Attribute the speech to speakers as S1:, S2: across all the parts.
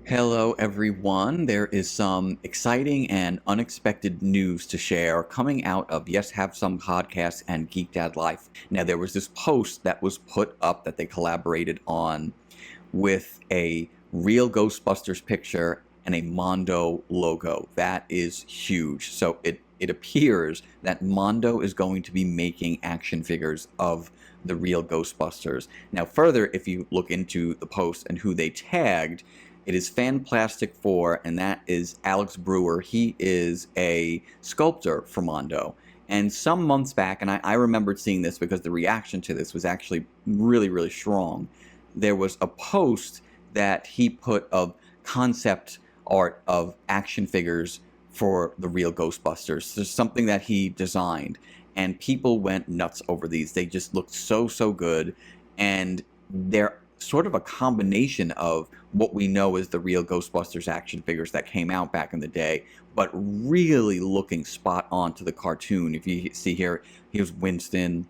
S1: Hello, everyone. There is some exciting and unexpected news to share coming out of Yes Have Some Podcasts and Geek Dad Life. Now, there was this post that was put up that they collaborated on with a Real Ghostbusters picture and a Mondo logo. That is huge. So it appears that Mondo is going to be making action figures of the Real Ghostbusters. Now, further, if you look into the post and who they tagged, it is Fan Plastic 4, and that is Alex Brewer. He is a sculptor for Mondo. And some months back, and I remembered seeing this because the reaction to this was actually really, really strong. There was a post that he put of concept art of action figures for the Real Ghostbusters. There's something that he designed, and people went nuts over these. They just looked so good, and they're sort of a combination of what we know as the Real Ghostbusters action figures that came out back in the day, but really looking spot on to the cartoon. If you see here, here's Winston,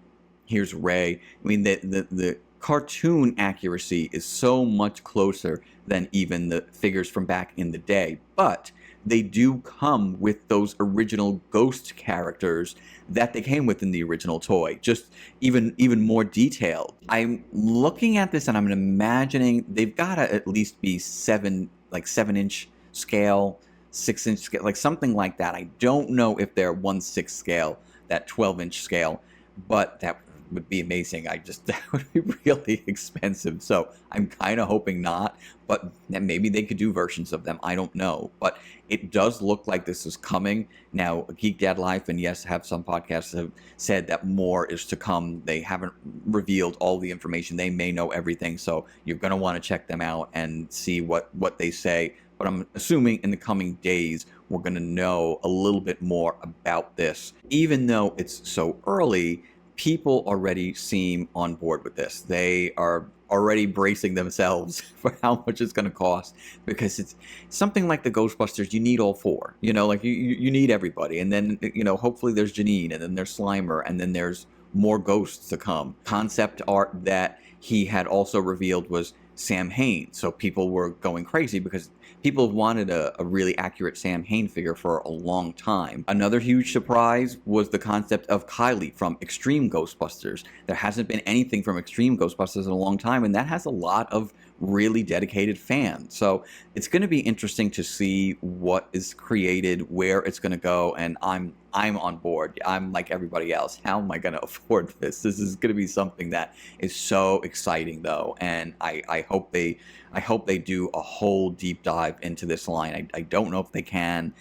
S1: here's Ray. I mean, the cartoon accuracy is so much closer than even the figures from back in the day, but they do come with those original ghost characters that they came with in the original toy, just even more detailed. I'm looking at this and I'm imagining they've got to at least be 7-inch scale, 6-inch scale, like something like that. I don't know if they're 1/6 scale, that 12-inch scale, but that would be amazing. That would be really expensive. So I'm kind of hoping not, but maybe they could do versions of them. I don't know, but it does look like this is coming. Now, Geek Dad Life and Yes Have Some Podcasts have said that more is to come. They haven't revealed all the information. They may know everything, so you're going to want to check them out and see what they say. But I'm assuming in the coming days, we're going to know a little bit more about this. Even though it's so early, people already seem on board with this. They are already bracing themselves for how much it's going to cost, because it's something like the Ghostbusters. You need all four, like you need everybody. And then, hopefully there's Janine, and then there's Slimer, and then there's more ghosts to come. Concept art that he had also revealed was Sam Hain. So people were going crazy because people have wanted a really accurate Sam Hain figure for a long time. Another huge surprise was the concept of Kylie from Extreme Ghostbusters. There hasn't been anything from Extreme Ghostbusters in a long time, and that has a lot of really dedicated fans. So it's going to be interesting to see what is created, where it's going to go, and I'm on board. I'm like everybody else. How am I going to afford this? This is going to be something that is so exciting, though, and I hope they do a whole deep dive into this line. I don't know if they can.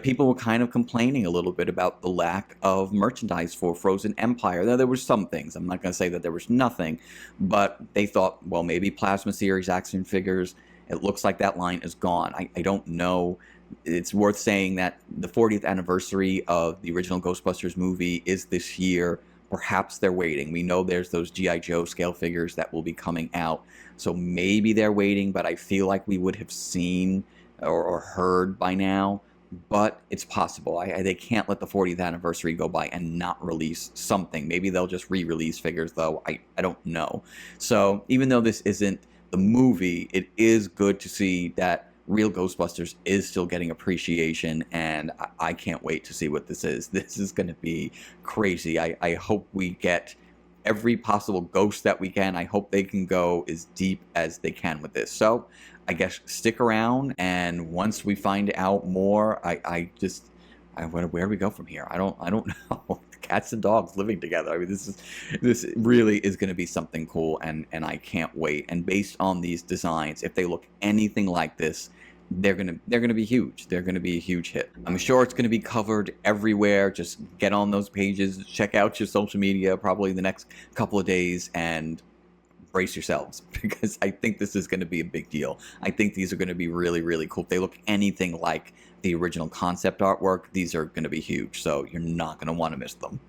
S1: People were kind of complaining a little bit about the lack of merchandise for Frozen Empire. Now, there were some things. I'm not going to say that there was nothing, but they thought, well, maybe Plasma Series action figures. It looks like that line is gone. I don't know. It's worth saying that the 40th anniversary of the original Ghostbusters movie is this year. Perhaps they're waiting. We know there's those G.I. Joe scale figures that will be coming out. So maybe they're waiting, but I feel like we would have seen or heard by now. But it's possible. They can't let the 40th anniversary go by and not release something. Maybe they'll just re-release figures, though. I don't know. So even though this isn't the movie, it is good to see that Real Ghostbusters is still getting appreciation, and I can't wait to see what this is. This is going to be crazy. I hope we get every possible ghost that we can. I hope they can go as deep as they can with this. So I guess stick around, and once we find out more, where do we go from here? I don't know. Cats and dogs living together. I mean, this really is going to be something cool, and I can't wait. And based on these designs, if they look anything like this, they're gonna be huge. They're gonna be a huge hit. I'm sure it's gonna be covered everywhere. Just get on those pages, check out your social media probably the next couple of days, and brace yourselves, because I think this is going to be a big deal. I think these are going to be really, really cool. If they look anything like the original concept artwork, these are going to be huge. So you're not going to want to miss them.